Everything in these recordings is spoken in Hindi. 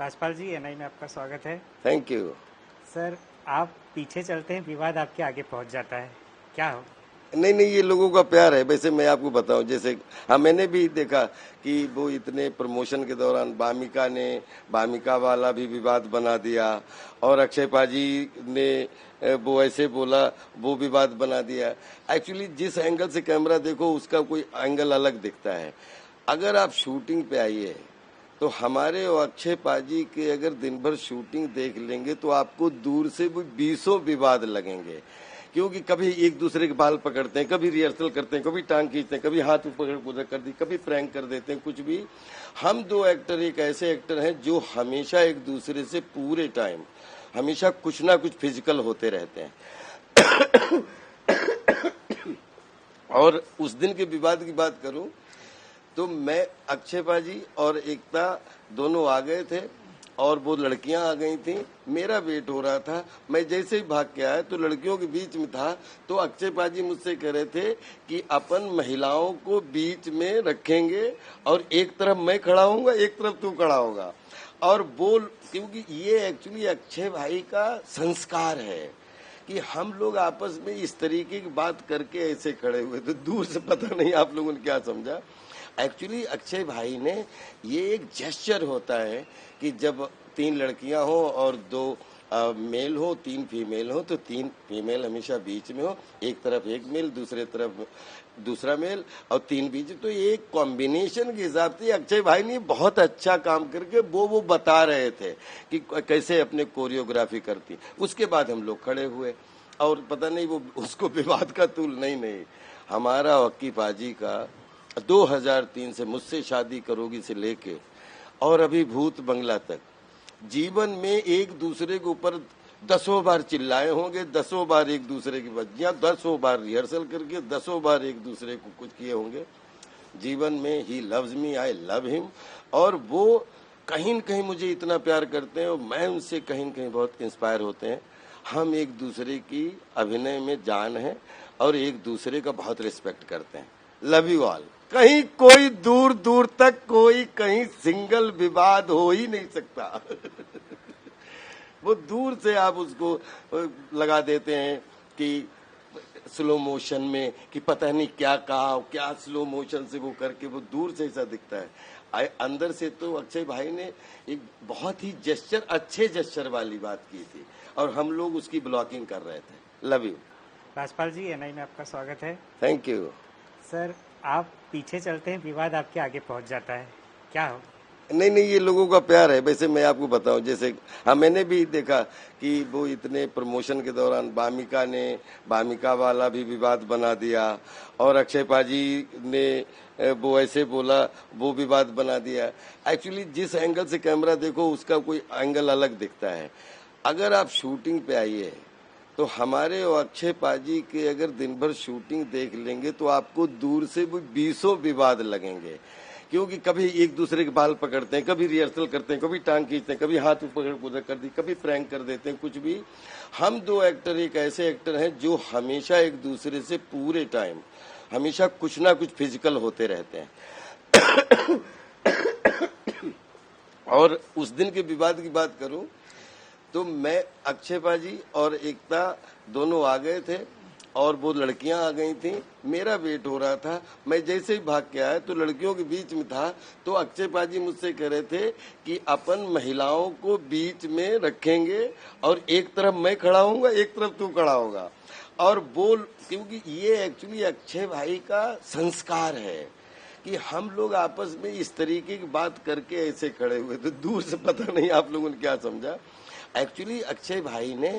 राजपाल जी, एनआई में आपका स्वागत है। Thank you. सर, आप पीछे चलते हैं, विवाद आपके आगे पहुंच जाता है, क्या हो? नहीं नहीं, ये लोगों का प्यार है। वैसे मैं आपको बताऊं, जैसे हाँ, मैंने भी देखा कि वो इतने प्रमोशन के दौरान बामिका वाला भी विवाद बना दिया, और अक्षय पाजी ने वो ऐसे बोला, वो विवाद बना दिया। एक्चुअली जिस एंगल से कैमरा देखो उसका कोई एंगल अलग दिखता है। अगर आप शूटिंग पे आइए तो हमारे और अक्षय पाजी के अगर दिन भर शूटिंग देख लेंगे तो आपको दूर से भी 20 विवाद लगेंगे, क्योंकि कभी एक दूसरे के बाल पकड़ते हैं, कभी रिहर्सल करते हैं, कभी टांग खींचते हैं, कभी हाथ ऊपर उधर कर दी, कभी प्रैंक कर देते हैं, कुछ भी। हम दो एक्टर एक ऐसे एक्टर हैं जो हमेशा एक दूसरे से पूरे टाइम हमेशा कुछ ना कुछ फिजिकल होते रहते हैं। और उस दिन के विवाद की बात करूं तो मैं, अक्षय पाजी और एकता दोनों आ गए थे और वो लड़कियां आ गई थी। मेरा वेट हो रहा था। मैं जैसे ही भाग के आया तो लड़कियों के बीच में था, तो अक्षय पाजी मुझसे कह रहे थे कि अपन महिलाओं को बीच में रखेंगे और एक तरफ मैं खड़ा हूंगा, एक तरफ तू खड़ा होगा। और बोल, क्योंकि ये एक्चुअली अक्षय भाई का संस्कार है कि हम लोग आपस में इस तरीके की बात करके ऐसे खड़े हुए थे। दूर से पता नहीं आप लोगों ने क्या समझा। एक्चुअली अक्षय भाई ने, ये एक जेस्चर होता है कि जब 3 लड़कियां हो और 2 मेल हो, 3 फीमेल हो, तो 3 फीमेल हमेशा बीच में हो, एक तरफ एक मेल, दूसरे तरफ दूसरा मेल, और 3 बीच। तो एक कॉम्बिनेशन के हिसाब से अक्षय भाई ने बहुत अच्छा काम करके वो बता रहे थे कि कैसे अपने कोरियोग्राफी करती। उसके बाद हम लोग खड़े हुए और पता नहीं वो उसको विवाद का तूल नहीं, हमारा अक्की पाजी का 2003 से मुझसे शादी करोगी से लेके और अभी भूत बंगला तक जीवन में एक दूसरे के ऊपर 10 बार चिल्लाए होंगे, 10 बार एक दूसरे की बज्जियां, 10 बार रिहर्सल करके 10 बार एक दूसरे को कुछ किए होंगे। जीवन में he loves me, I love him, और वो कहीं न कहीं मुझे इतना प्यार करते हैं और मैं उनसे कहीं न कहीं बहुत इंस्पायर होते हैं। हम एक दूसरे की अभिनय में जान है और एक दूसरे का बहुत रिस्पेक्ट करते हैं। Love you all. कहीं कोई दूर दूर तक कोई कहीं सिंगल विवाद हो ही नहीं सकता। वो दूर से आप उसको लगा देते हैं कि स्लो मोशन में, कि पता नहीं क्या कहा, क्या स्लो मोशन से वो करके वो दूर से ऐसा दिखता है। अंदर से तो अक्षय भाई ने एक बहुत ही जेस्चर, अच्छे जेस्चर वाली बात की थी और हम लोग उसकी ब्लॉकिंग कर रहे थे। Love you. Rajpal ji, ANI में आपका स्वागत है। Thank you. सर, आप पीछे चलते हैं, विवाद आपके आगे पहुंच जाता है, क्या हो? नहीं नहीं, ये लोगों का प्यार है। वैसे मैं आपको बताऊं, जैसे हाँ, मैंने भी देखा कि वो इतने प्रमोशन के दौरान बामिका वाला भी विवाद बना दिया, और अक्षय पाजी ने वो ऐसे बोला, वो विवाद बना दिया। एक्चुअली जिस एंगल से कैमरा देखो उसका कोई एंगल अलग दिखता है। अगर आप शूटिंग पे आइए तो हमारे और अक्षय पाजी के अगर दिन भर शूटिंग देख लेंगे तो आपको दूर से भी 20 विवाद लगेंगे, क्योंकि कभी एक दूसरे के बाल पकड़ते हैं, कभी रिहर्सल करते हैं, कभी टांग खींचते हैं, कभी हाथ ऊपर उधर कर दी, कभी प्रैंक कर देते हैं, कुछ भी। हम दो एक्टर एक ऐसे एक्टर हैं जो हमेशा एक दूसरे से पूरे टाइम हमेशा कुछ ना कुछ फिजिकल होते रहते हैं। और उस दिन के विवाद की बात करूं तो मैं, अक्षय पाजी और एकता दोनों आ गए थे और वो लड़कियां आ गई थी। मेरा वेट हो रहा था। मैं जैसे ही भाग के आया तो लड़कियों के बीच में था, तो अक्षय पाजी मुझसे कह रहे थे कि अपन महिलाओं को बीच में रखेंगे और एक तरफ मैं खड़ा हूंगा, एक तरफ तू खड़ा होगा। और बोल, क्योंकि ये एक्चुअली अक्षय भाई का संस्कार है कि हम लोग आपस में इस तरीके की बात करके ऐसे खड़े हुए थे। दूर से पता नहीं आप लोगों ने क्या समझा। एक्चुअली अक्षय भाई ने,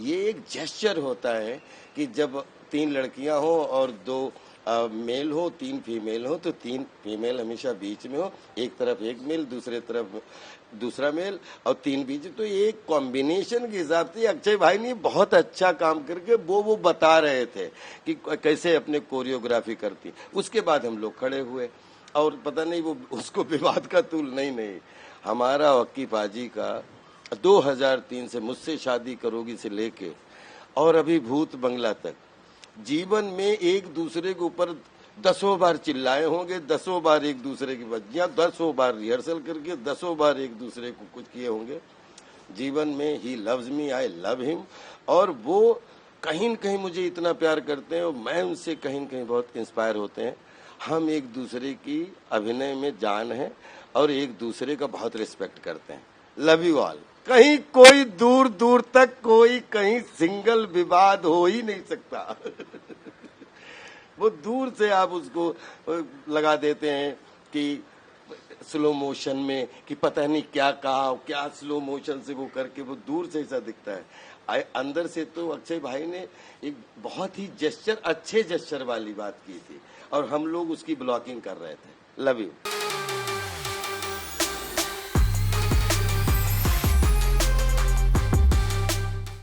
ये एक जेस्चर होता है कि जब 3 लड़कियां हो और 2 मेल हो, 3 फीमेल हो, तो 3 फीमेल हमेशा बीच में हो, एक तरफ एक मेल, दूसरे तरफ दूसरा मेल, और 3 बीच। तो एक कॉम्बिनेशन के हिसाब से अक्षय भाई ने बहुत अच्छा काम करके वो बता रहे थे कि कैसे अपने कोरियोग्राफी करती। उसके बाद हम लोग खड़े हुए और पता नहीं वो उसको विवाद का तूल नहीं, हमारा अक्की पाजी का 2003 से मुझसे शादी करोगी से लेके और अभी भूत बंगला तक जीवन में एक दूसरे के ऊपर 10 बार चिल्लाए होंगे, 10 बार एक दूसरे की बज्जियां, 10 बार रिहर्सल करके 10 बार एक दूसरे को कुछ किए होंगे। जीवन में he loves me, I love him, और वो कहीं न कहीं मुझे इतना प्यार करते हैं और मैं उनसे कहीं न कहीं बहुत इंस्पायर होते हैं। हम एक दूसरे की अभिनय में जान है और एक दूसरे का बहुत रिस्पेक्ट करते हैं। Love you all. कहीं कोई दूर दूर तक कोई कहीं सिंगल विवाद हो ही नहीं सकता। वो दूर से आप उसको लगा देते हैं कि स्लो मोशन में कि पता नहीं क्या कहा, क्या स्लो मोशन से वो करके वो दूर से ऐसा दिखता है। अंदर से तो अक्षय भाई ने एक बहुत ही जेस्चर, अच्छे जेस्चर वाली बात की थी और हम लोग उसकी ब्लॉकिंग कर रहे थे। Love you.